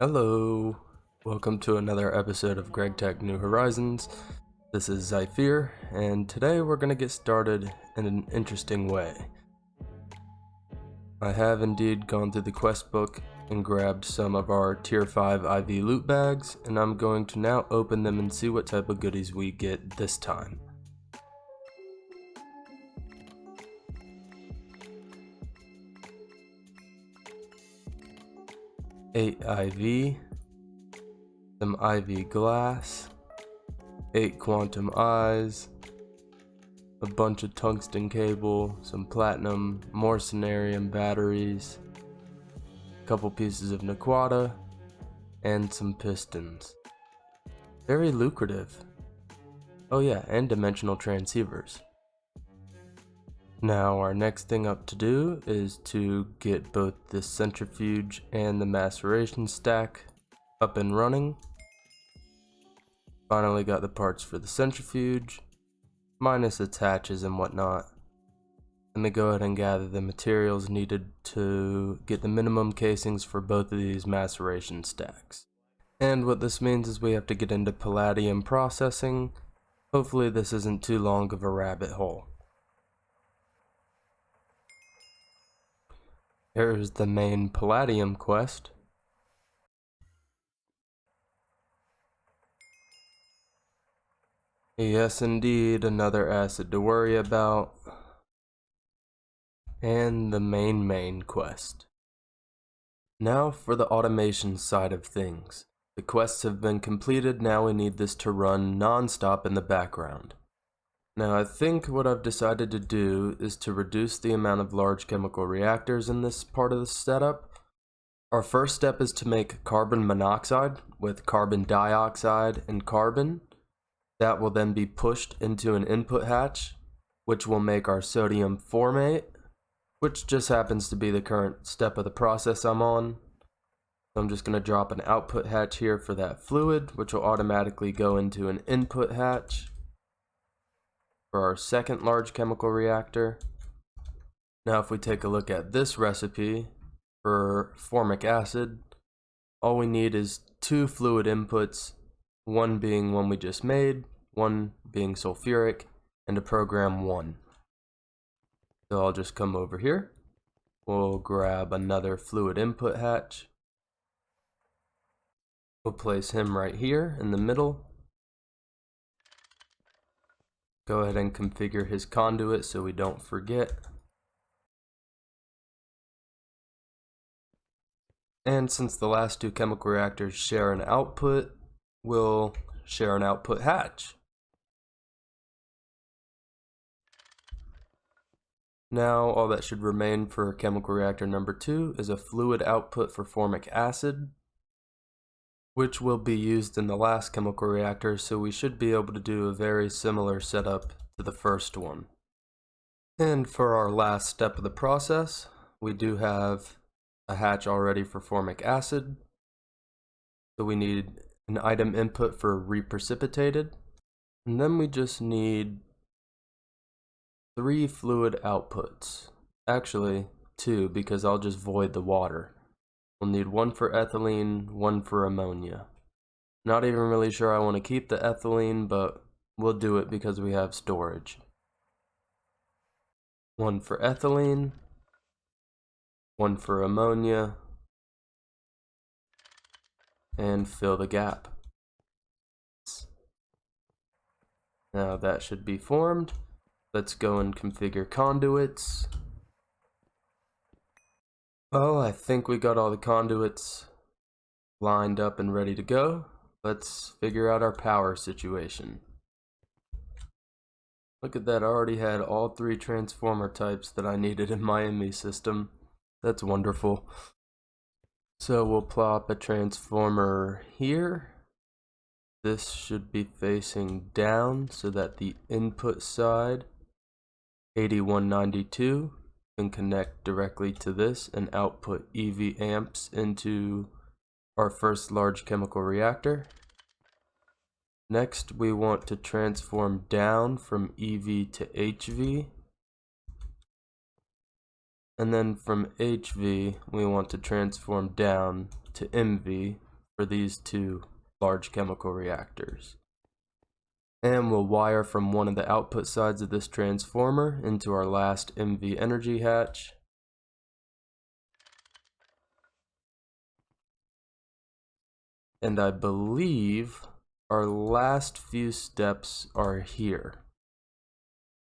Hello, welcome to another episode of Greg Tech New Horizons. This is Zypher, and today we're going to get started in an interesting way. I have indeed gone through the quest book and grabbed some of our tier 5 IV loot bags, and I'm going to now open them and see what type of goodies we get this time. Eight IV, some IV glass, 8 quantum eyes, a bunch of tungsten cable, some platinum, more cenarium batteries, a couple pieces of naquata, and some pistons. Very lucrative. Oh yeah, and dimensional transceivers. Now our next thing up to do is to get both the centrifuge and the maceration stack up and running. Finally got the parts for the centrifuge, minus its hatches and whatnot. Let me go ahead and gather the materials needed to get the minimum casings for both of these maceration stacks. And what this means is we have to get into Palladium processing. Hopefully this isn't too long of a rabbit hole. Here's the main Palladium quest. Yes indeed, another acid to worry about. And the main quest. Now for the automation side of things. The quests have been completed, now we need this to run non-stop in the background. Now I think what I've decided to do is to reduce the amount of large chemical reactors in this part of the setup. Our first step is to make carbon monoxide with carbon dioxide and carbon. That will then be pushed into an input hatch, which will make our sodium formate, which just happens to be the current step of the process I'm on. So I'm just going to drop an output hatch here for that fluid, which will automatically go into an input hatch for our second large chemical reactor. Now if we take a look at this recipe for formic acid, all we need is 2 fluid inputs, one being one we just made, one being sulfuric, and a program 1. So I'll just come over here, we'll grab another fluid input hatch, we'll place him right here in the middle. Go ahead and configure his conduit so we don't forget. And since the last 2 chemical reactors share an output, we'll share an output hatch. Now all that should remain for chemical reactor number 2 is a fluid output for formic acid, which will be used in the last chemical reactor, so we should be able to do a very similar setup to the first one. And for our last step of the process, we do have a hatch already for formic acid. So we need an item input for reprecipitated, and then we just need 3 fluid outputs. Actually, 2, because I'll just void the water. We'll need 1 for ethylene, 1 for ammonia. Not even really sure I want to keep the ethylene, but we'll do it because we have storage. 1 for ethylene, 1 for ammonia, and fill the gap. Now that should be formed. Let's go and configure conduits. Well, I think we got all the conduits lined up and ready to go. Let's figure out our power situation. Look at that, I already had all 3 transformer types that I needed in my ME system. That's wonderful. So we'll plop a transformer here. This should be facing down so that the input side, 8192, can connect directly to this and output EV amps into our first large chemical reactor. Next, we want to transform down from EV to HV. And then from HV, we want to transform down to MV for these two large chemical reactors. And we'll wire from one of the output sides of this transformer into our last MV energy hatch. And I believe our last few steps are here.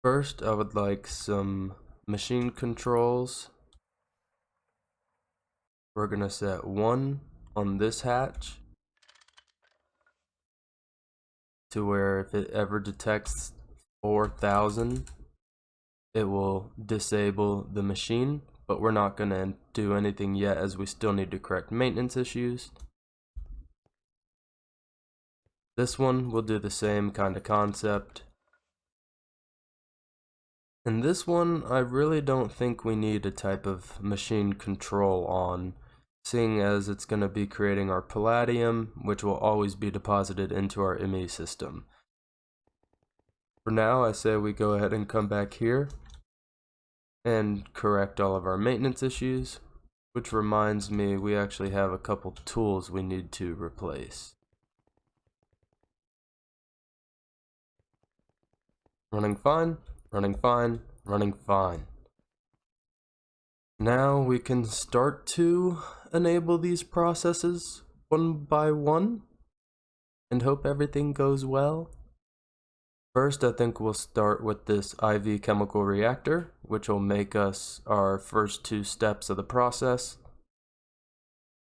First, I would like some machine controls. We're gonna set 1 on this hatch to where if it ever detects 4,000, it will disable the machine, but we're not gonna do anything yet as we still need to correct maintenance issues. This one will do the same kind of concept. And this one, I really don't think we need a type of machine control on, seeing as it's going to be creating our palladium, which will always be deposited into our ME system. For now, I say we go ahead and come back here and correct all of our maintenance issues, which reminds me we actually have a couple tools we need to replace. Running fine, running fine, running fine. Now we can start to enable these processes one by one and hope everything goes well. First, I think we'll start with this IV chemical reactor, which will make us our first 2 steps of the process.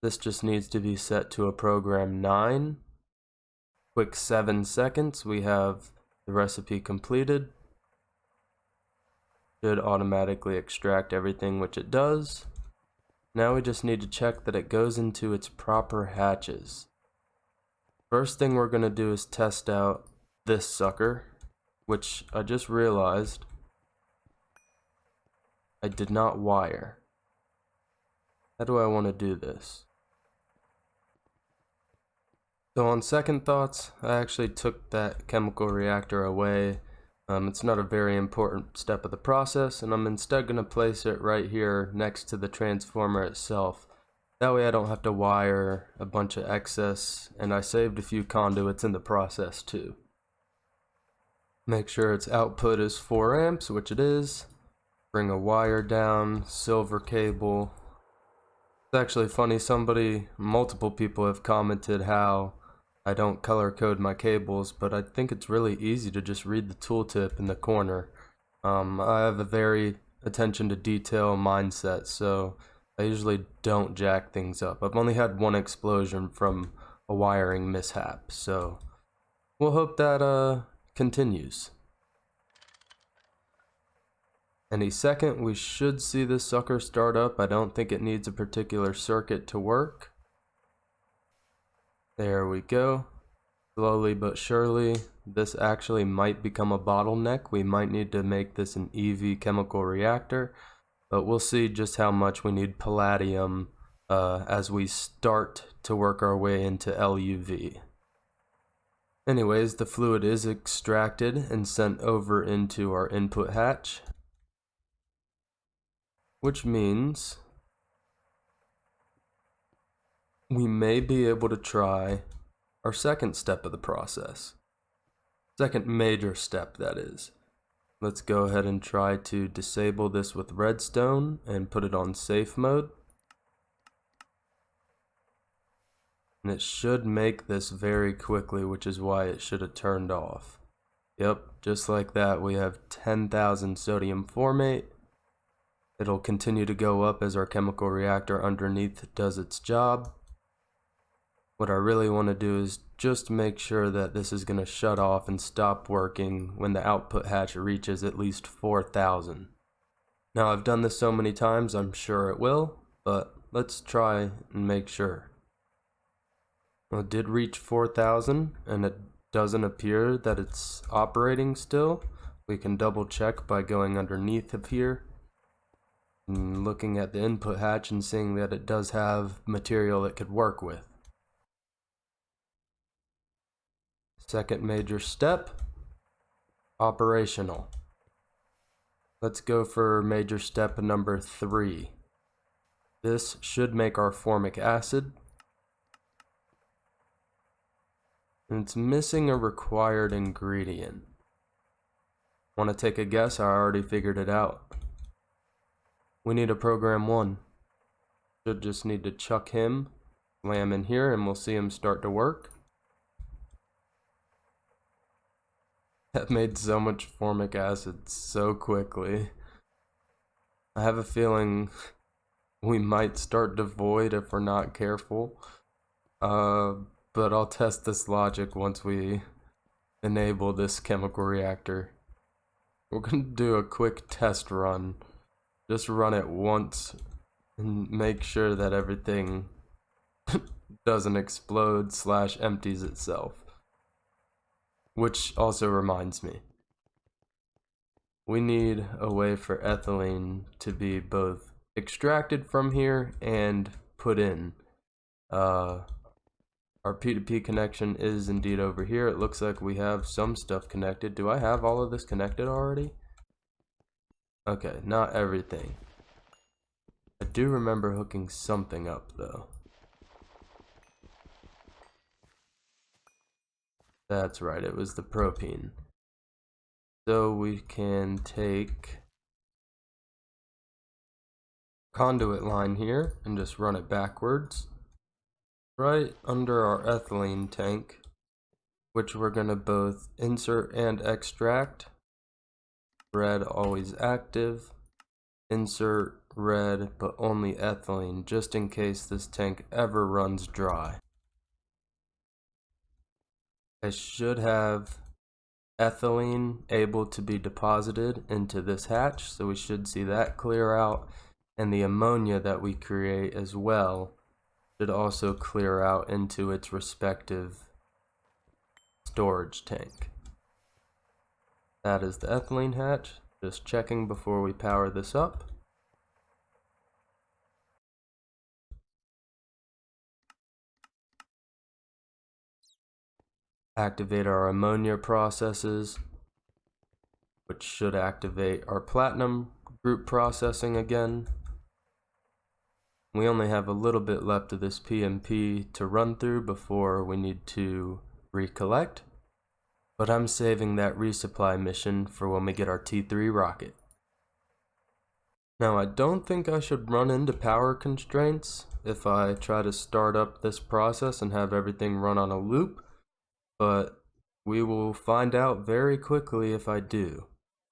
This just needs to be set to a program 9. Quick 7 seconds, we have the recipe completed. Should automatically extract everything, which it does. Now we just need to check that it goes into its proper hatches. First thing we're going to do is test out this sucker, which I just realized I did not wire. How do I want to do this? So on second thoughts, I actually took that chemical reactor away. It's not a very important step of the process, and I'm instead going to place it right here next to the transformer itself. That way I don't have to wire a bunch of excess, and I saved a few conduits in the process too. Make sure its output is 4 amps, which it is. Bring a wire down, silver cable. It's actually funny, multiple people have commented how I don't color code my cables, but I think it's really easy to just read the tooltip in the corner. I have a very attention to detail mindset, so I usually don't jack things up. I've only had 1 explosion from a wiring mishap, so we'll hope that continues. Any second we should see this sucker start up. I don't think it needs a particular circuit to work. There we go. Slowly but surely, this actually might become a bottleneck. We might need to make this an EV chemical reactor, but we'll see just how much we need palladium as we start to work our way into LUV. Anyways, the fluid is extracted and sent over into our input hatch, which means we may be able to try our second step of the process. Second major step, that is. Let's go ahead and try to disable this with redstone and put it on safe mode. And it should make this very quickly, which is why it should have turned off. Yep, just like that, we have 10,000 sodium formate. It'll continue to go up as our chemical reactor underneath does its job. What I really want to do is just make sure that this is going to shut off and stop working when the output hatch reaches at least 4,000. Now I've done this so many times, I'm sure it will, but let's try and make sure. Well, it did reach 4,000 and it doesn't appear that it's operating still. We can double check by going underneath of here and looking at the input hatch and seeing that it does have material it could work with. Second major step, operational. Let's go for major step number 3. This should make our formic acid. and it's missing a required ingredient. Want to take a guess? I already figured it out. We need a program 1. Should just need to chuck him, slam in here, and we'll see him start to work. That made so much formic acid so quickly. I have a feeling we might start to void if we're not careful. But I'll test this logic once we enable this chemical reactor. We're gonna do a quick test run. Just run it once and make sure that everything doesn't explode / empties itself. Which also reminds me, we need a way for ethylene to be both extracted from here and put in. Our P2P connection is indeed over here. It looks like we have some stuff connected. Do I have all of this connected already? Okay, not everything. I do remember hooking something up though. That's right, it was the propene. So we can take conduit line here and just run it backwards right under our ethylene tank, which we're gonna both insert and extract. Red always active, insert red but only ethylene, just in case this tank ever runs dry. I should have ethylene able to be deposited into this hatch, so we should see that clear out, and the ammonia that we create as well should also clear out into its respective storage tank. That is the ethylene hatch. Just checking before we power this up. Activate our ammonia processes, which should activate our platinum group processing again. We only have a little bit left of this PMP to run through before we need to recollect, but I'm saving that resupply mission for when we get our T3 rocket. Now, I don't think I should run into power constraints if I try to start up this process and have everything run on a loop, but we will find out very quickly if I do.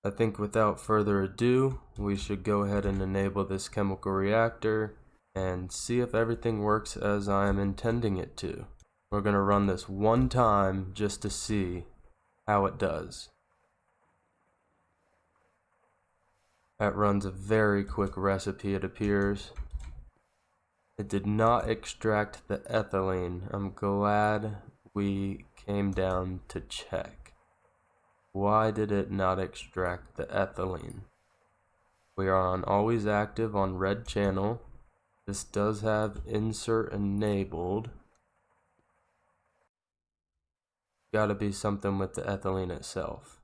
I think without further ado, we should go ahead and enable this chemical reactor and see if everything works as I am intending it to. We're going to run this one time just to see how it does. That runs a very quick recipe, it appears. It did not extract the ethylene. I'm glad we came down to check. Why did it not extract the ethylene? We are on always active on red channel. This does have insert enabled. Gotta be something with the ethylene itself.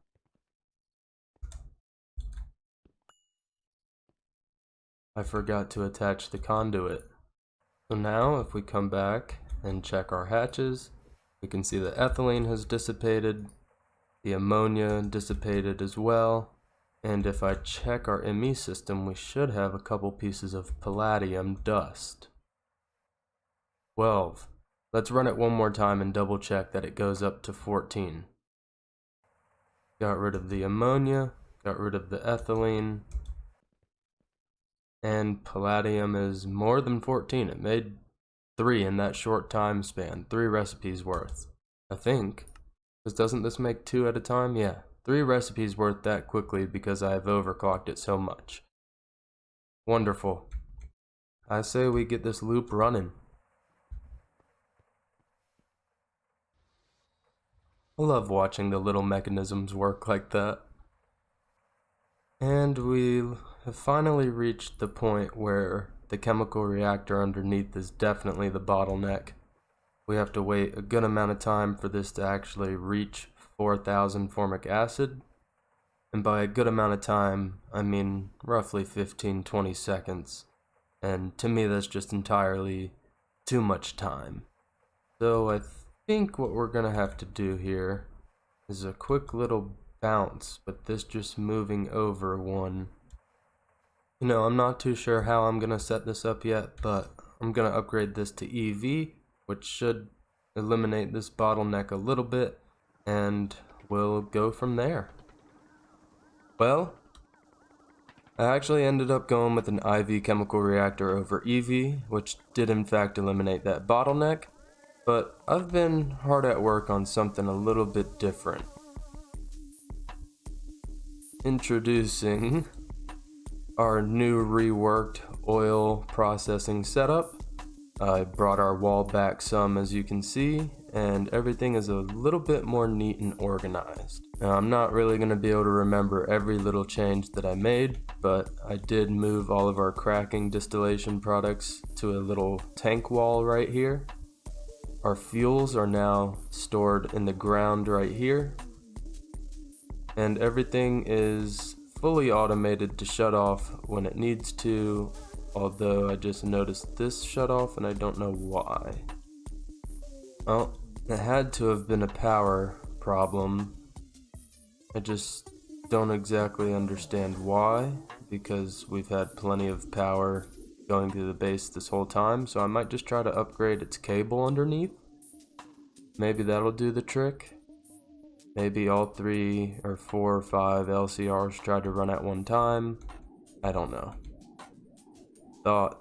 I forgot to attach the conduit. So now if we come back and check our hatches, we can see the ethylene has dissipated, the ammonia dissipated as well, and if I check our ME system, we should have a couple pieces of palladium dust. 12. Let's run it one more time and double check that it goes up to 14. Got rid of the ammonia, got rid of the ethylene, and palladium is more than 14. It made 3 in that short time span, 3 recipes worth, I think. Because doesn't this make 2 at a time? Yeah, 3 recipes worth that quickly because I have overclocked it so much. Wonderful. I say we get this loop running. I love watching the little mechanisms work like that. And we have finally reached the point where the chemical reactor underneath is definitely the bottleneck. We have to wait a good amount of time for this to actually reach 4,000 formic acid. And by a good amount of time, I mean roughly 15-20 seconds. And to me that's just entirely too much time. So I think what we're gonna have to do here is a quick little bounce, but this just moving over one. You know, I'm not too sure how I'm gonna set this up yet, but I'm gonna upgrade this to EV, which should eliminate this bottleneck a little bit, and we'll go from there. Well, I actually ended up going with an IV chemical reactor over EV, which did in fact eliminate that bottleneck, but I've been hard at work on something a little bit different. Introducing our new reworked oil processing setup. I brought our wall back some, as you can see, and everything is a little bit more neat and organized. Now, I'm not really going to be able to remember every little change that I made, but I did move all of our cracking distillation products to a little tank wall right here. Our fuels are now stored in the ground right here, and everything is fully automated to shut off when it needs to, although I just noticed this shut off and I don't know why. Well, it had to have been a power problem. I just don't exactly understand why, because we've had plenty of power going through the base this whole time, so I might just try to upgrade its cable underneath. Maybe that'll do the trick. Maybe all 3 or 4 or 5 LCRs try to run at one time. I don't know. Thought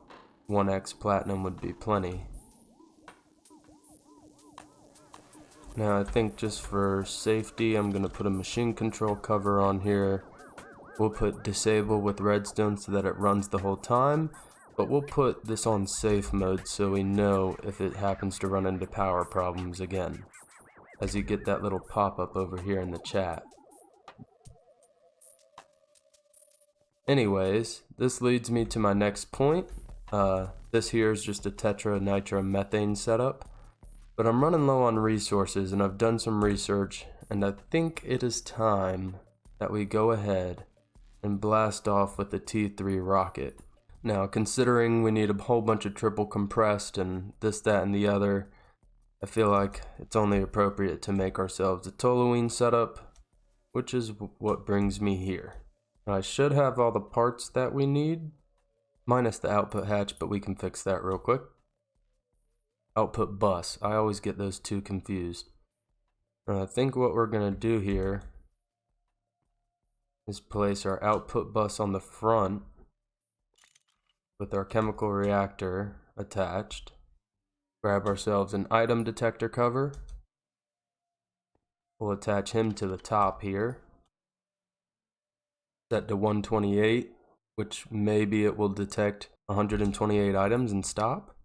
1x platinum would be plenty. Now I think just for safety, I'm gonna put a machine control cover on here. We'll put disable with redstone so that it runs the whole time, but we'll put this on safe mode so we know if it happens to run into power problems again, as you get that little pop-up over here in the chat. Anyways, this leads me to my next point. This here is just a tetranitromethane setup, but I'm running low on resources and I've done some research, and I think it is time that we go ahead and blast off with the T3 rocket. Now, considering we need a whole bunch of triple compressed and this, that, and the other, I feel like it's only appropriate to make ourselves a toluene setup, which is what brings me here. Now, I should have all the parts that we need, minus the output hatch, but we can fix that real quick. Output bus, I always get those two confused. I think what we're gonna do here is place our output bus on the front with our chemical reactor attached. Grab ourselves an item detector cover. We'll attach him to the top here. Set to 128, which maybe it will detect 128 items and stop.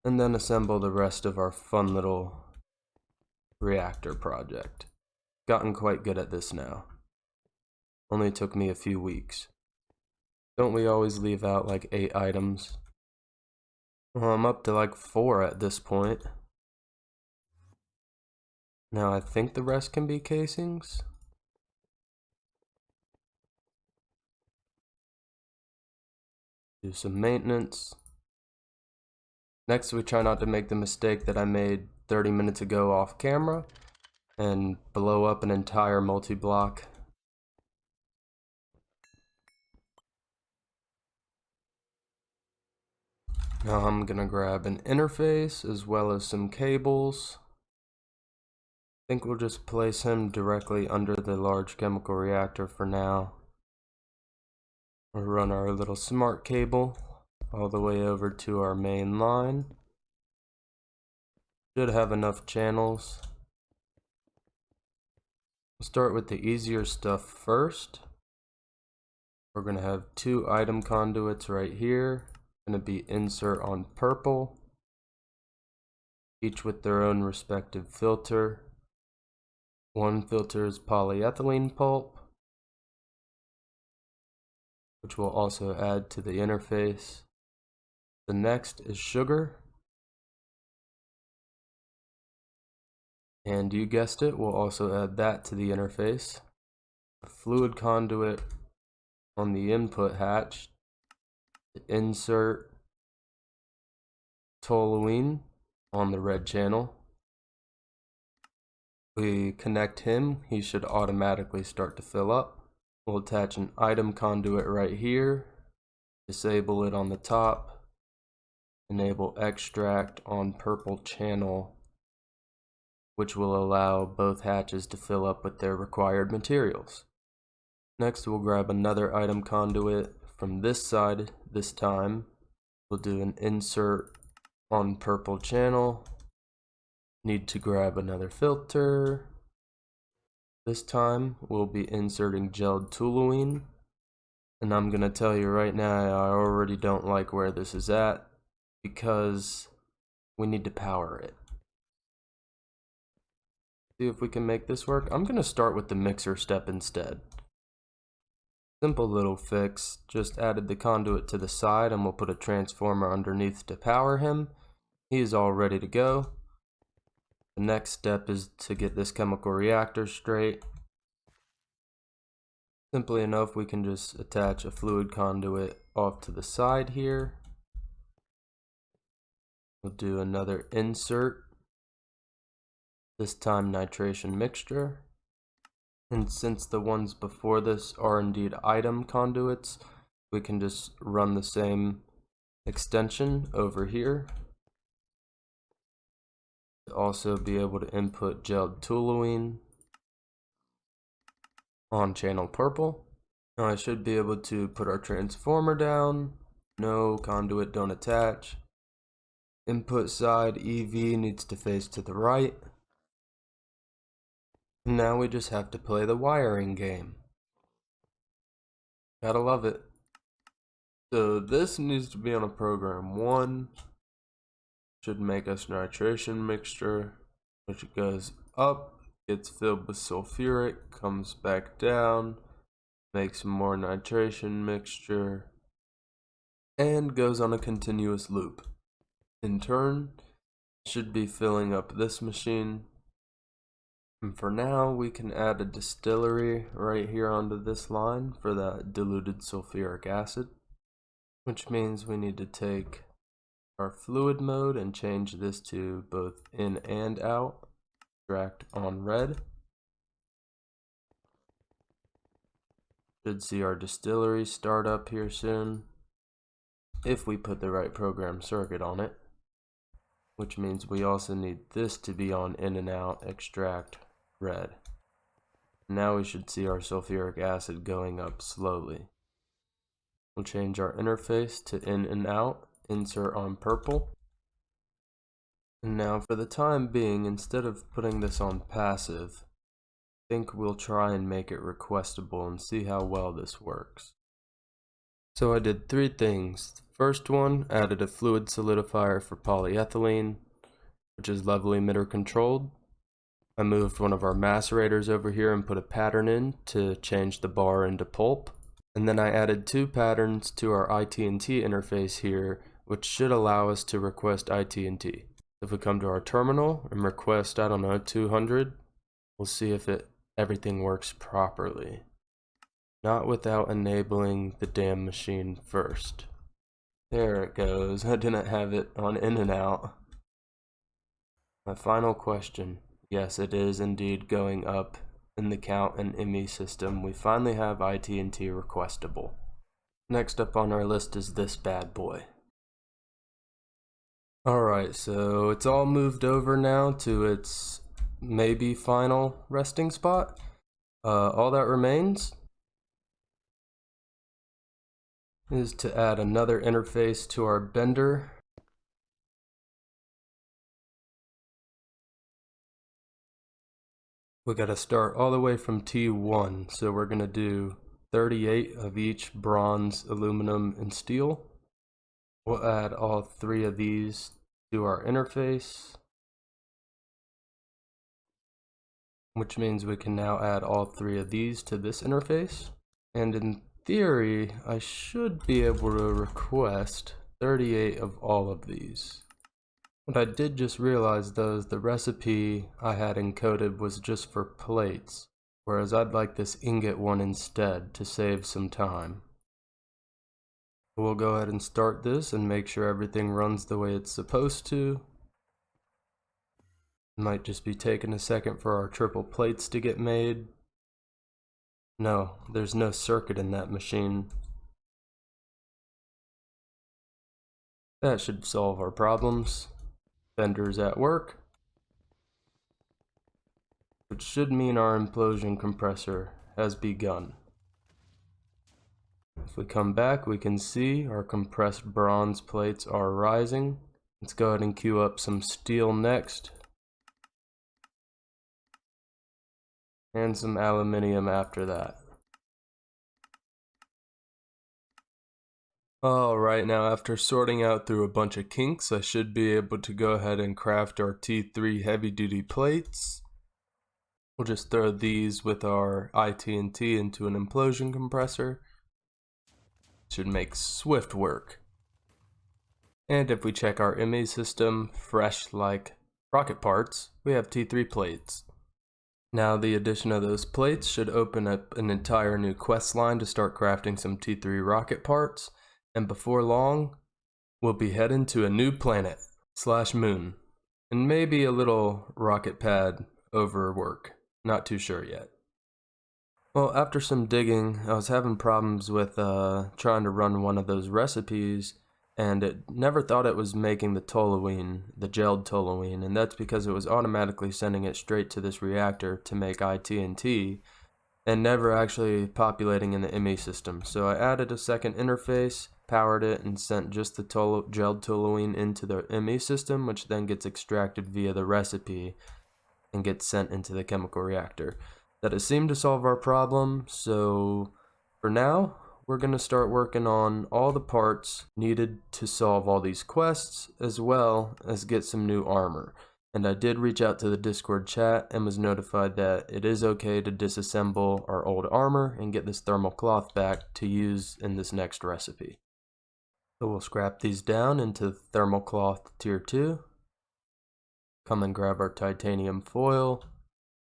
And then assemble the rest of our fun little reactor project. Gotten quite good at this now. Only took me a few weeks. Don't we always leave out like 8 items? Well, I'm up to like 4 at this point. Now I think the rest can be casings. Do some maintenance. Next, we try not to make the mistake that I made 30 minutes ago off camera and blow up an entire multi-block. Now I'm gonna grab an interface as well as some cables. I think we'll just place him directly under the large chemical reactor for now. We'll run our little smart cable all the way over to our main line. Should have enough channels. We'll start with the easier stuff first. We're gonna have 2 item conduits right here. Gonna be insert on purple, each with their own respective filter. One filter is polyethylene pulp, which we'll also add to the interface. The next is sugar, and you guessed it, we'll also add that to the interface. A fluid conduit on the input hatch. Insert toluene on the red channel. We connect him, he should automatically start to fill up. We'll attach an item conduit right here, disable it on the top, enable extract on purple channel, which will allow both hatches to fill up with their required materials. Next, we'll grab another item conduit from this side. This time, we'll do an insert on purple channel. Need to grab another filter. This time, we'll be inserting gelled toluene. And I'm gonna tell you right now, I already don't like where this is at because we need to power it. See if we can make this work. I'm gonna start with the mixer step instead. Simple little fix, just added the conduit to the side and we'll put a transformer underneath to power him. He is all ready to go. The next step is to get this chemical reactor straight. Simply enough, we can just attach a fluid conduit off to the side here. We'll do another insert, this time nitration mixture. And since the ones before this are indeed item conduits, we can just run the same extension over here. Also be able to input gelled toluene on channel purple. Now I should be able to put our transformer down. No, conduit don't attach. Input side EV needs to face to the right. Now we just have to play the wiring game. Gotta love it. So this needs to be on a program 1. Should make us nitration mixture, which goes up, gets filled with sulfuric, comes back down, makes more nitration mixture, and goes on a continuous loop. In turn, should be filling up this machine. And for now, we can add a distillery right here onto this line for that diluted sulfuric acid, which means we need to take our fluid mode and change this to both in and out. Extract on red. Should see our distillery start up here soon if we put the right program circuit on it, which means we also need this to be on in and out. Extract red. Now we should see our sulfuric acid going up slowly. We'll change our interface to in and out. Insert on purple. And now for the time being, instead of putting this on passive, I think we'll try and make it requestable and see how well this works. So I did 3 things. First one, added a fluid solidifier for polyethylene, which is level emitter controlled. I moved one of our macerators over here and put a pattern in to change the bar into pulp. And then I added 2 patterns to our IT&T interface here, which should allow us to request IT&T. If we come to our terminal and request, I don't know, 200, we'll see if everything works properly. Not without enabling the damn machine first. There it goes. I didn't have it on in and out. My final question. Yes, it is indeed going up in the count and IME system. We finally have IT&T requestable. Next up on our list is this bad boy. Alright, so it's all moved over now to its maybe final resting spot. All that remains is to add another interface to our bender. We gotta start all the way from T1, so we're gonna do 38 of each bronze, aluminum, and steel. We'll add all 3 of these to our interface, which means we can now add all 3 of these to this interface. And in theory, I should be able to request 38 of all of these. What I did just realize though is the recipe I had encoded was just for plates, whereas I'd like this ingot one instead to save some time. We'll go ahead and start this and make sure everything runs the way it's supposed to. Might just be taking a second for our triple plates to get made. No, there's no circuit in that machine. That should solve our problems. Vendors at work. Which should mean our implosion compressor has begun. If we come back, we can see our compressed bronze plates are rising. Let's go ahead and queue up some steel next. And some aluminium after that. Alright, now after sorting out through a bunch of kinks, I should be able to go ahead and craft our T3 heavy duty plates. We'll just throw these with our IT&T into an implosion compressor. Should make swift work. And if we check our ME system, fresh like rocket parts, we have T3 plates. Now the addition of those plates should open up an entire new quest line to start crafting some T3 rocket parts, and before long, we'll be heading to a new planet / moon, and maybe a little rocket pad overwork, not too sure yet. Well, after some digging, I was having problems with trying to run one of those recipes, and it never thought it was making the toluene, the gelled toluene, and that's because it was automatically sending it straight to this reactor to make IT&T, and never actually populating in the ME system. So I added a second interface, powered it, and sent just the gelled toluene into the ME system, which then gets extracted via the recipe and gets sent into the chemical reactor. That has seemed to solve our problem, so for now, we're going to start working on all the parts needed to solve all these quests, as well as get some new armor. And I did reach out to the Discord chat and was notified that it is okay to disassemble our old armor and get this thermal cloth back to use in this next recipe. So we'll scrap these down into thermal cloth tier 2. Come and grab our titanium foil.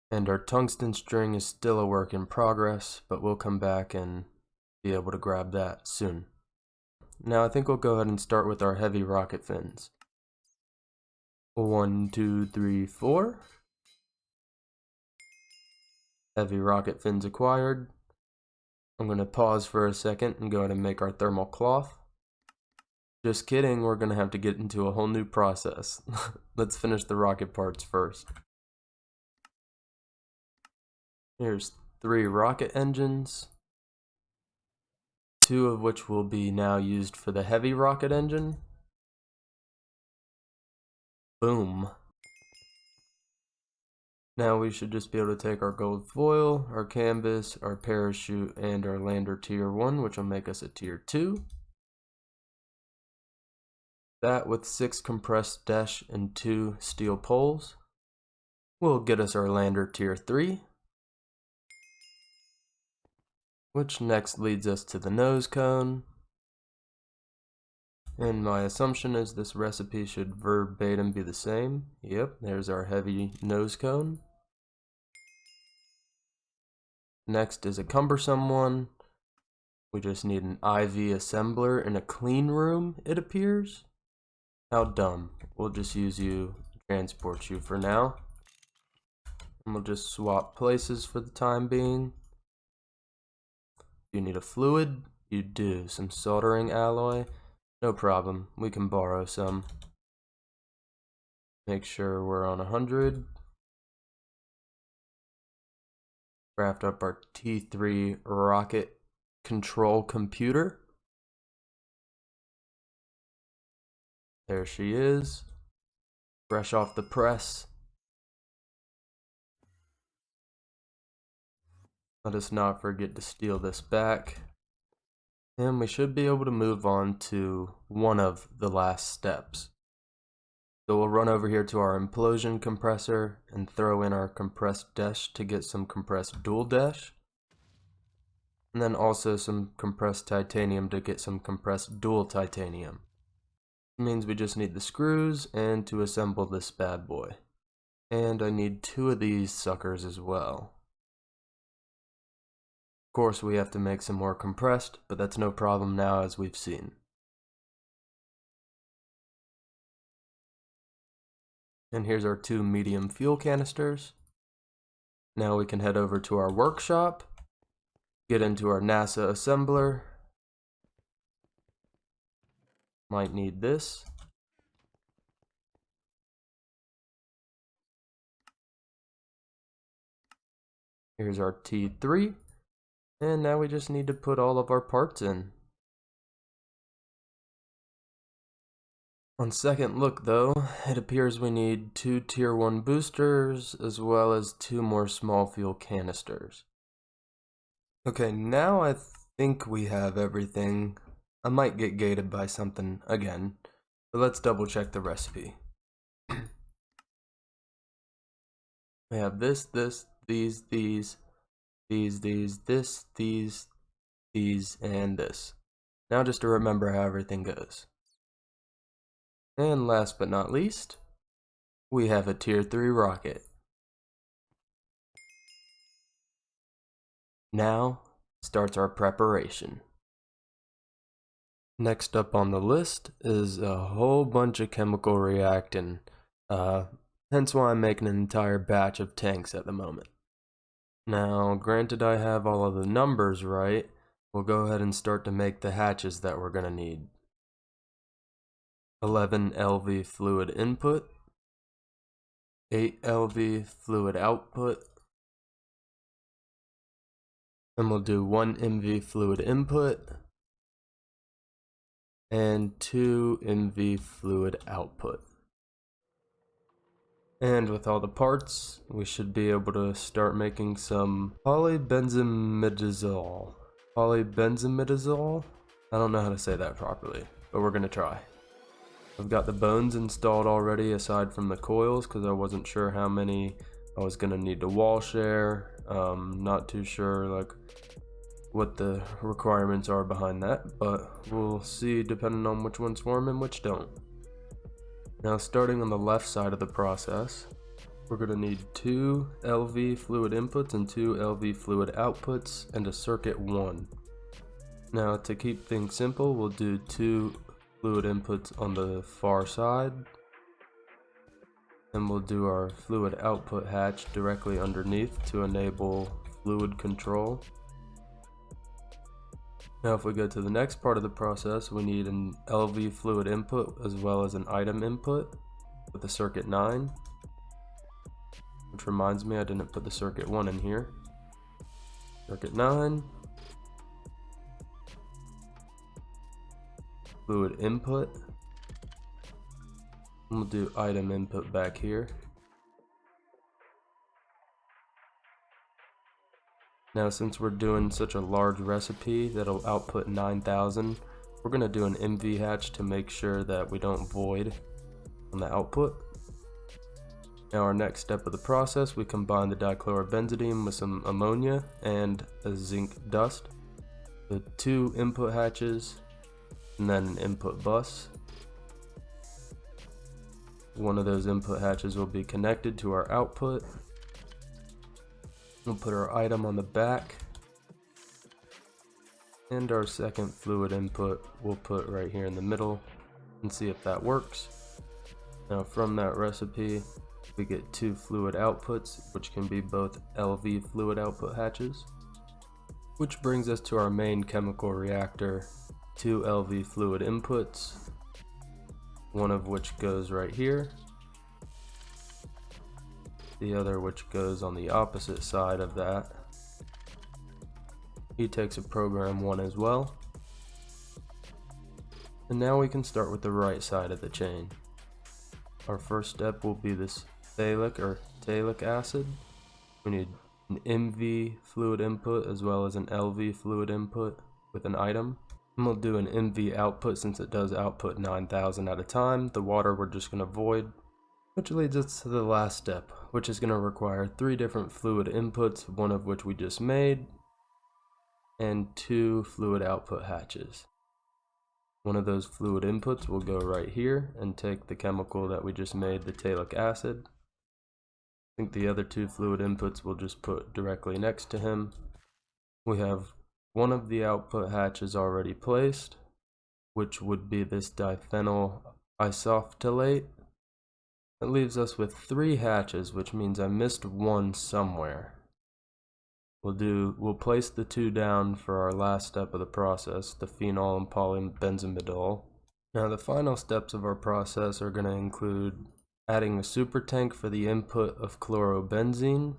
And our tungsten string is still a work in progress, but we'll come back and be able to grab that soon. Now I think we'll go ahead and start with our heavy rocket fins. 1, 2, 3, 4. Heavy rocket fins acquired. I'm going to pause for a second and go ahead and make our thermal cloth. Just kidding, we're going to have to get into a whole new process. Let's finish the rocket parts first. Here's 3 rocket engines, 2 of which will be now used for the heavy rocket engine. Boom. Now we should just be able to take our gold foil, our canvas, our parachute, and our lander tier 1, which will make us a tier 2. That with 6 compressed dash and 2 steel poles will get us our lander tier 3. Which next leads us to the nose cone. And my assumption is this recipe should verbatim be the same. Yep, there's our heavy nose cone. Next is a cumbersome one. We just need an IV assembler in a clean room, it appears. How dumb. We'll just use you, transport you for now. And we'll just swap places for the time being. You need a fluid? You do. Some soldering alloy? No problem. We can borrow some. Make sure we're on 100. Craft up our T3 rocket control computer. There she is. Fresh off the press. Let us not forget to steal this back. And we should be able to move on to one of the last steps. So we'll run over here to our implosion compressor and throw in our compressed dash to get some compressed dual dash. And then also some compressed titanium to get some compressed dual titanium. It means we just need the screws and to assemble this bad boy. And I need 2 of these suckers as well. Of course we have to make some more compressed, but that's no problem now as we've seen. And here's our 2 medium fuel canisters. Now we can head over to our workshop, get into our NASA assembler. Might need this. Here's our T3. And now we just need to put all of our parts in. On second look though, it appears we need 2 tier 1 boosters as well as 2 more small fuel canisters. Okay, now I think we have everything. I might get gated by something again, but let's double check the recipe. We have this, these, and this. Now just to remember how everything goes. And last but not least, we have a tier 3 rocket. Now starts our preparation. Next up on the list is a whole bunch of chemical reactant, hence why I'm making an entire batch of tanks at the moment. Now, granted I have all of the numbers right, we'll go ahead and start to make the hatches that we're going to need. 11 LV fluid input, 8 LV fluid output, and we'll do 1 MV fluid input, and 2 MV fluid output. And with all the parts, we should be able to start making some Polybenzimidazole. Polybenzimidazole? I don't know how to say that properly, but we're gonna try. I've got the bones installed already aside from the coils because I wasn't sure how many I was gonna need to wall share. Not too sure like what the requirements are behind that, but we'll see depending on which ones form and which don't. Now starting on the left side of the process, we're going to need 2 LV fluid inputs and 2 LV fluid outputs and a circuit 1. Now to keep things simple, we'll do 2 fluid inputs on the far side, and we'll do our fluid output hatch directly underneath to enable fluid control. Now if we go to the next part of the process, we need an LV fluid input as well as an item input with a circuit 9. Which reminds me I didn't put the circuit 1 in here. Circuit 9. Fluid input. And we'll do item input back here. Now since we're doing such a large recipe that'll output 9,000, we're going to do an MV hatch to make sure that we don't void on the output. Now our next step of the process, we combine the dichlorobenzidine with some ammonia and a zinc dust. The 2 input hatches and then an input bus. One of those input hatches will be connected to our output. We'll put our item on the back, and our second fluid input we'll put right here in the middle and see if that works. Now from that recipe we get 2 fluid outputs, which can be both LV fluid output hatches, which brings us to our main chemical reactor. 2 LV fluid inputs, one of which goes right here, the other which goes on the opposite side of that. He takes a program 1 as well. And now we can start with the right side of the chain. Our first step will be this phthalic acid. We need an MV fluid input as well as an LV fluid input with an item. And we'll do an MV output since it does output 9,000 at a time. The water we're just going to void, which leads us to the last step, which is going to require 3 different fluid inputs, one of which we just made, and 2 fluid output hatches. One of those fluid inputs will go right here and take the chemical that we just made, the phthalic acid. I think the other 2 fluid inputs we'll just put directly next to him. We have one of the output hatches already placed, which would be this diphenyl isophthalate. That leaves us with 3 hatches, which means I missed one somewhere. We'll place the 2 down for our last step of the process, the phenol and polybenzimidazole. Now the final steps of our process are going to include adding a super tank for the input of chlorobenzene,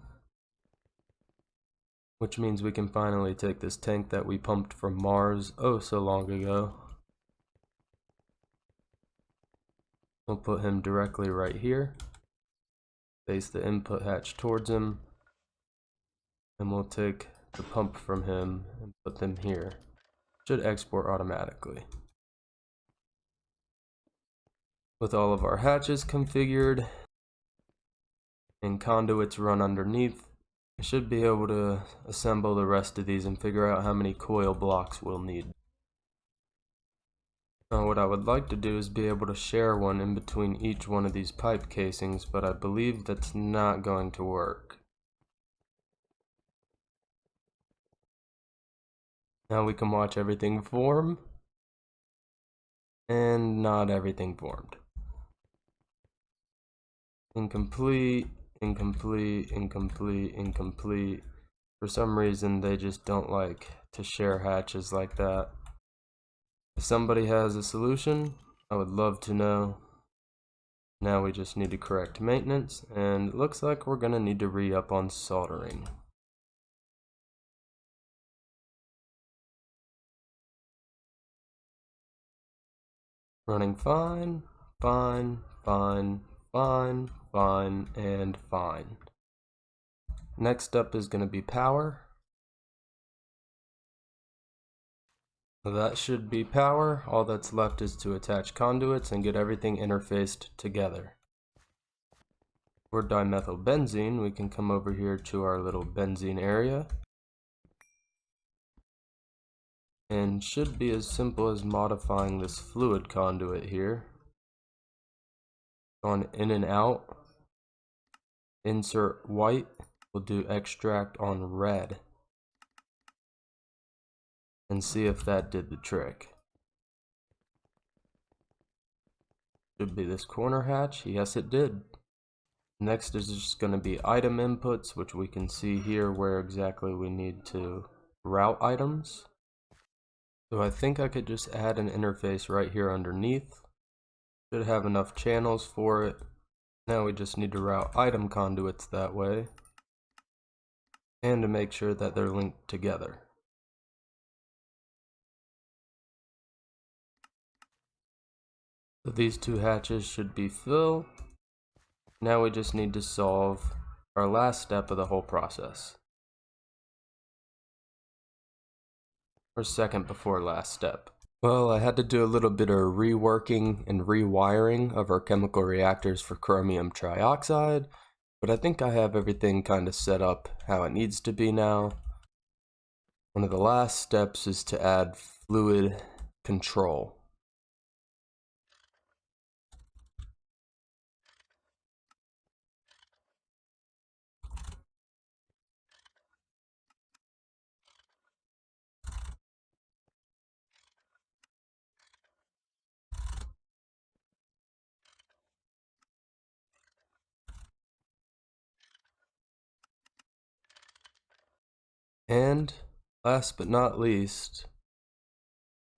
which means we can finally take this tank that we pumped from Mars oh so long ago. We'll put him directly right here, face the input hatch towards him, and we'll take the pump from him and put them here. Should export automatically. With all of our hatches configured and conduits run underneath, I should be able to assemble the rest of these and figure out how many coil blocks we'll need. Now what I would like to do is be able to share one in between each one of these pipe casings, but I believe that's not going to work. Now we can watch everything form, and not everything formed. Incomplete, incomplete, incomplete, incomplete. For some reason they just don't like to share hatches like that. If somebody has a solution, I would love to know. Now we just need to correct maintenance, and it looks like we're gonna need to re-up on soldering. Running fine, fine, fine, fine, fine, and fine. Next up is going to be power. That should be power. All that's left is to attach conduits and get everything interfaced together. For dimethylbenzene, we can come over here to our little benzene area. And should be as simple as modifying this fluid conduit here. On in and out, insert white, we'll do extract on red. And see if that did the trick. Should be this corner hatch. Yes, it did. Next is just going to be item inputs, which we can see here where exactly we need to route items. So I think I could just add an interface right here underneath. Should have enough channels for it. Now we just need to route item conduits that way, and to make sure that they're linked together. So these 2 hatches should be filled. Now we just need to solve our last step of the whole process. Or second before last step. Well, I had to do a little bit of reworking and rewiring of our chemical reactors for chromium trioxide, but I think I have everything kind of set up how it needs to be now. One of the last steps is to add fluid control. And last but not least,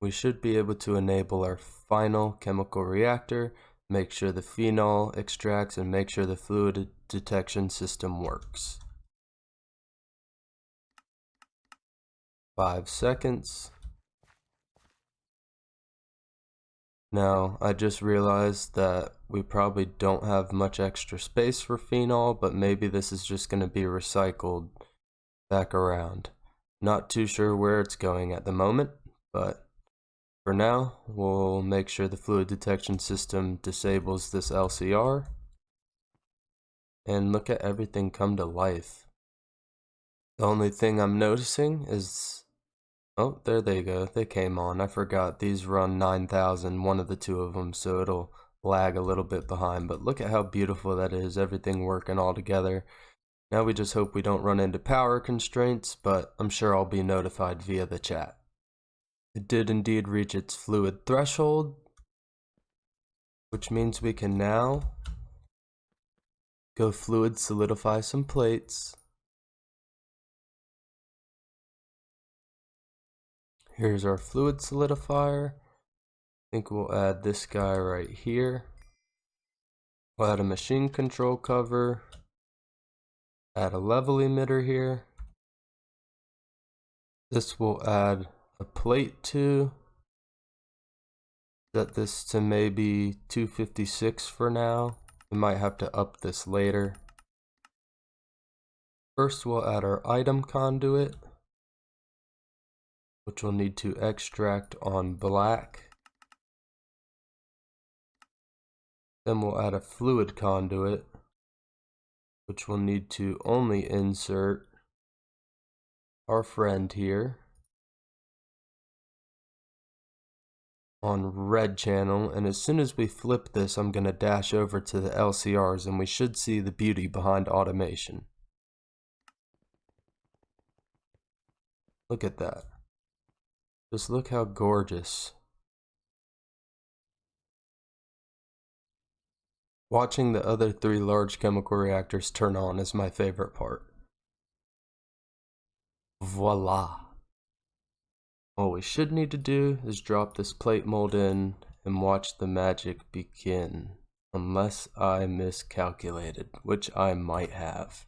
we should be able to enable our final chemical reactor, make sure the phenol extracts, and make sure the fluid detection system works. 5 seconds. Now, I just realized that we probably don't have much extra space for phenol, but maybe this is just going to be recycled back around. Not too sure where it's going at the moment, but for now, we'll make sure the fluid detection system disables this LCR. And look at everything come to life. The only thing I'm noticing is, oh, there they go, they came on. I forgot these run 9,000, one of the 2 of them, so it'll lag a little bit behind, but look at how beautiful that is, everything working all together. Now we just hope we don't run into power constraints, but I'm sure I'll be notified via the chat. It did indeed reach its fluid threshold, which means we can now Go fluid solidify some plates. Here's our fluid solidifier. I think we'll add this guy right here. We'll add a machine control cover. Add a level emitter here. This will add a plate to. Set this to maybe 256 for now. We might have to up this later. First we'll add our item conduit, which we'll need to extract on black. Then we'll add a fluid conduit, which we'll need to only insert our friend here on red channel, and as soon as we flip this, I'm going to dash over to the LCRs and we should see the beauty behind automation. Look at that. Just look how gorgeous. Watching the other 3 large chemical reactors turn on is my favorite part. Voila. All we should need to do is drop this plate mold in and watch the magic begin. Unless I miscalculated, which I might have.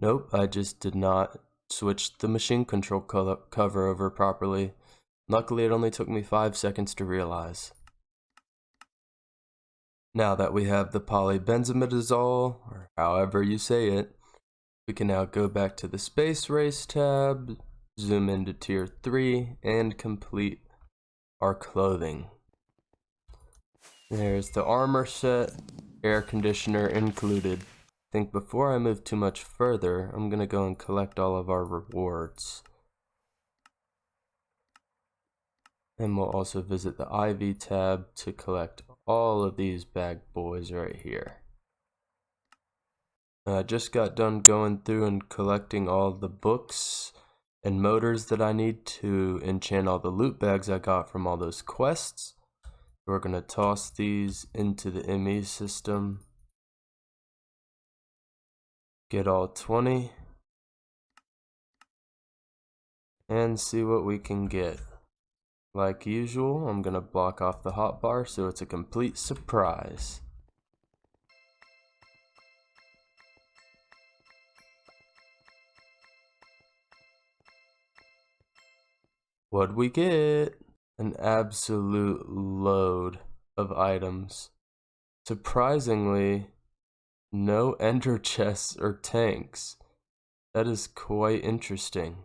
Nope, I just did not switch the machine control cover over properly. Luckily, it only took me 5 seconds to realize. Now that we have the Polybenzimidazole, or however you say it, we can now go back to the Space Race tab, zoom into Tier 3, and complete our clothing. There's the armor set, air conditioner included. I think before I move too much further, I'm going to go and collect all of our rewards. And we'll also visit the IV tab to collect all of these bad boys right here. I just got done going through and collecting all the books and motors that I need to enchant all the loot bags I got from all those quests. We're going to toss these into the ME system. Get all 20. And see what we can get. Like usual, I'm going to block off the hotbar so it's a complete surprise. What'd we get? An absolute load of items. Surprisingly, no ender chests or tanks. That is quite interesting.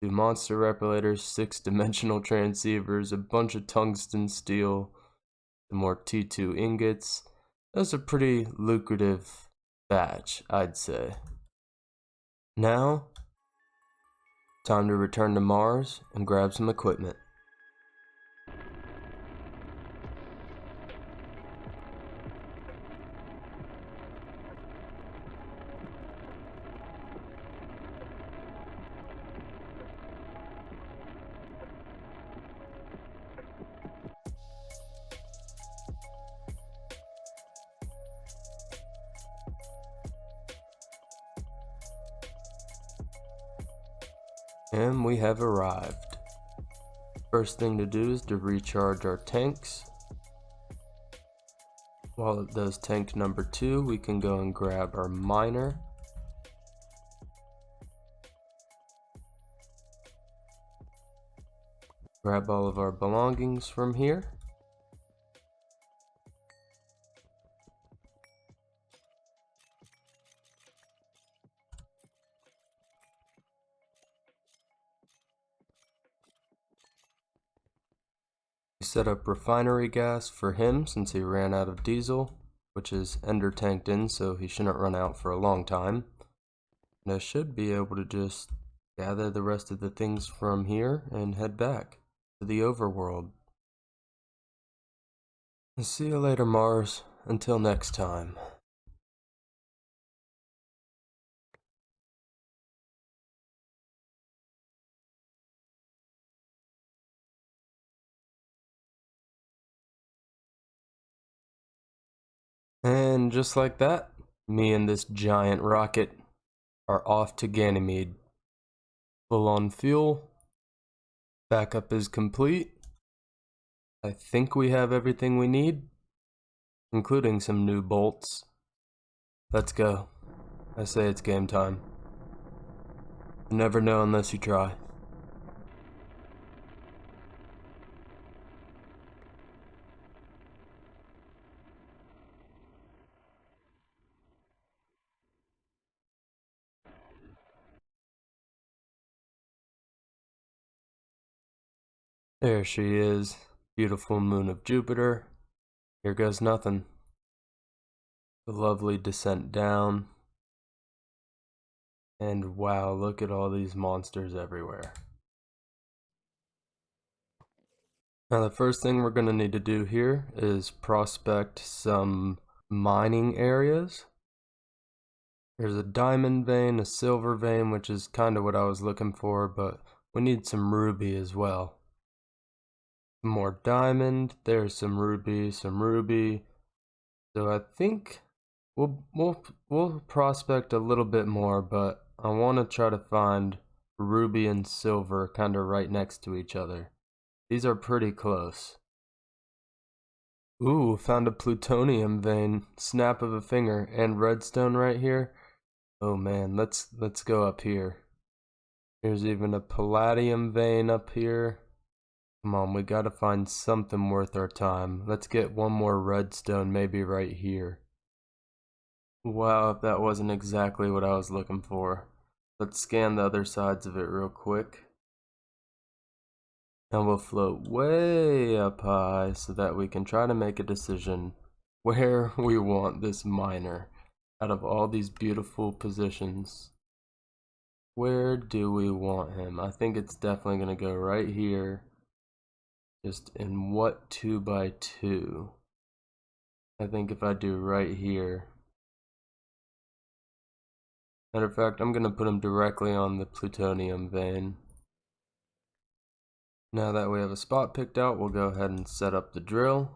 2 monster repelators, 6 dimensional transceivers, a bunch of tungsten steel, some more T2 ingots. That's a pretty lucrative batch, I'd say. Now, time to return to Mars and grab some equipment. And we have arrived. First thing to do is to recharge our tanks. While it does tank number 2, we can go and grab our miner. Grab all of our belongings from here. We set up refinery gas for him since he ran out of diesel, which is ender tanked in, so he shouldn't run out for a long time. And I should be able to just gather the rest of the things from here and head back to the overworld. See you later, Mars. Until next time. And just like that, me and this giant rocket are off to Ganymede. Full on fuel. Backup is complete. I think we have everything we need, including some new bolts. Let's go. I say it's game time. You never know unless you try. There she is, beautiful moon of Jupiter. Here goes nothing. The lovely descent down. And wow, look at all these monsters everywhere. Now the first thing we're going to need to do here is prospect some mining areas. There's a diamond vein, a silver vein, which is kind of what I was looking for, but we need some ruby as well. Some more diamond, there's some ruby. So I think we'll prospect a little bit more, but I want to try to find ruby and silver kind of right next to each other. These are pretty close. Ooh, found a plutonium vein, snap of a finger, and redstone right here. Oh man, let's go up here. There's even a palladium vein up here. Come on, we gotta find something worth our time. Let's get one more redstone, maybe right here. Wow, that wasn't exactly what I was looking for. Let's scan the other sides of it real quick. And we'll float way up high so that we can try to make a decision where we want this miner out of all these beautiful positions. Where do we want him? I think it's definitely going to go right here. Just in what 2x2? I think if I do right here. Matter of fact, I'm going to put him directly on the plutonium vein. Now that we have a spot picked out, we'll go ahead and set up the drill.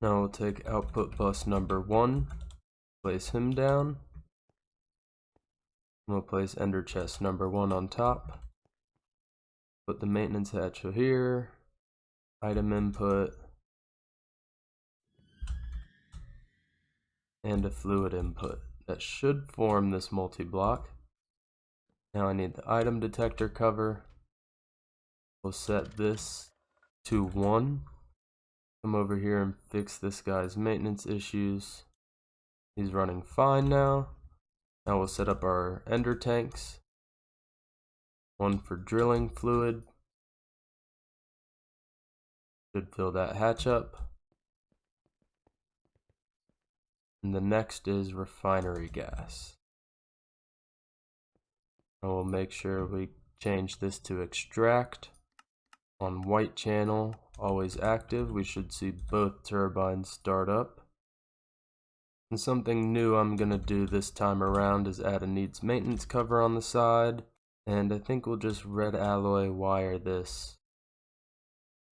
Now we'll take output bus number 1, place him down. We'll place ender chest number 1 on top. Put the maintenance hatch here, item input, and a fluid input. That should form this multi-block. Now I need the item detector cover. We'll set this to 1. Come over here and fix this guy's maintenance issues. He's running fine now. Now we'll set up our ender tanks. 1 for drilling fluid. Should fill that hatch up. And the next is refinery gas. I will make sure we change this to extract. On white channel, always active. We should see both turbines start up. And something new I'm going to do this time around is add a needs maintenance cover on the side. And I think we'll just red alloy wire this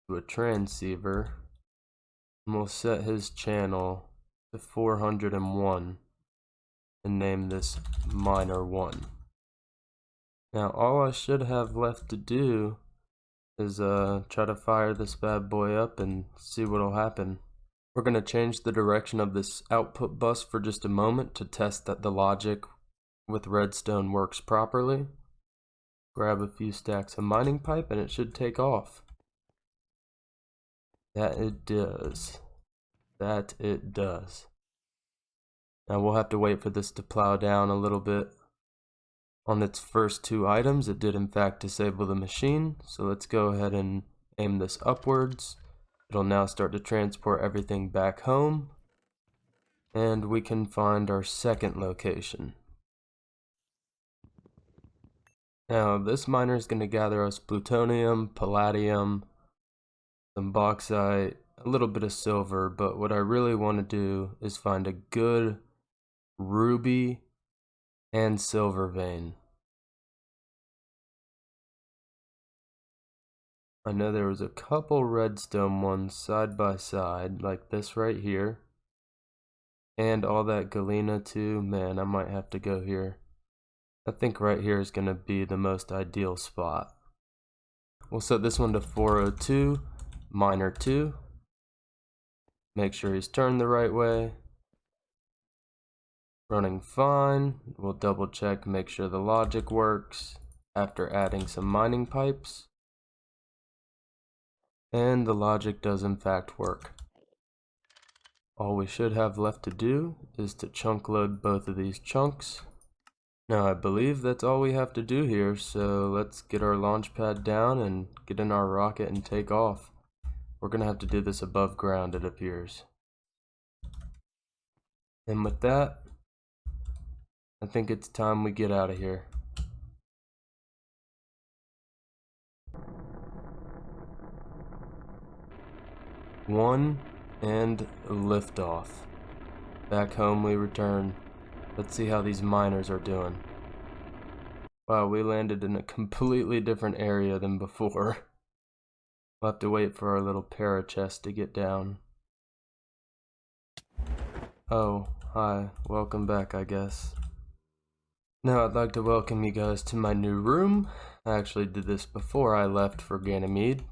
to a transceiver. And we'll set his channel to 401 and name this miner 1. Now all I should have left to do is try to fire this bad boy up and see what'll happen. We're going to change the direction of this output bus for just a moment to test that the logic with redstone works properly. Grab a few stacks of mining pipe and it should take off. That it does. That it does. Now we'll have to wait for this to plow down a little bit. On its first 2 items, it did in fact disable the machine, so let's go ahead and aim this upwards. It'll now start to transport everything back home, and we can find our second location. Now this miner is going to gather us plutonium, palladium, some bauxite, a little bit of silver, but what I really want to do is find a good ruby and silver vein. I know there was a couple redstone ones side by side, like this right here. And all that galena too. Man, I might have to go here. I think right here is going to be the most ideal spot. We'll set this one to 402, miner 2. Make sure he's turned the right way. Running fine. We'll double check, make sure the logic works after adding some mining pipes. And the logic does in fact work. All we should have left to do is to chunk load both of these chunks. Now I believe that's all we have to do here, so let's get our launch pad down and get in our rocket and take off. We're gonna have to do this above ground, it appears. And with that, I think it's time we get out of here. One and liftoff. Back home we return. Let's see how these miners are doing. Wow, we landed in a completely different area than before. We'll have to wait for our little parachest to get down. Oh, hi. Welcome back, I guess. Now I'd like to welcome you guys to my new room. I actually did this before I left for Ganymede.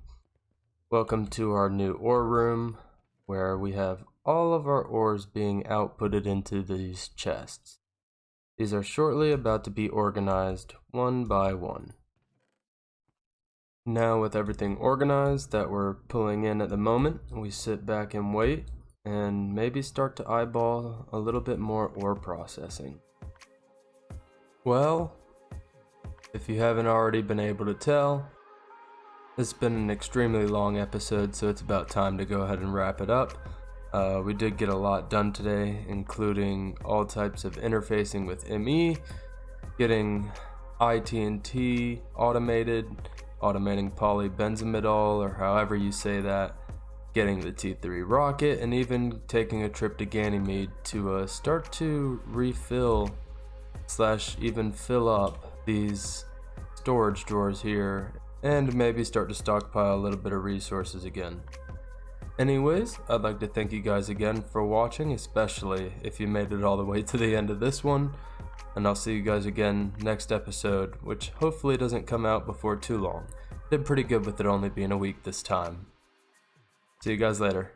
Welcome to our new ore room, where we have all of our ores being outputted into these chests. These are shortly about to be organized one by one. Now with everything organized that we're pulling in at the moment, we sit back and wait and maybe start to eyeball a little bit more ore processing. Well, if you haven't already been able to tell, it's been an extremely long episode, so it's about time to go ahead and wrap it up. We did get a lot done today, including all types of interfacing with ME, getting IT&T automated, automating polybenzimidazole, or however you say that, getting the T3 rocket, and even taking a trip to Ganymede to start to refill / even fill up these storage drawers here, and maybe start to stockpile a little bit of resources again. Anyways, I'd like to thank you guys again for watching, especially if you made it all the way to the end of this one, and I'll see you guys again next episode, which hopefully doesn't come out before too long. Did pretty good with it only being a week this time. See you guys later.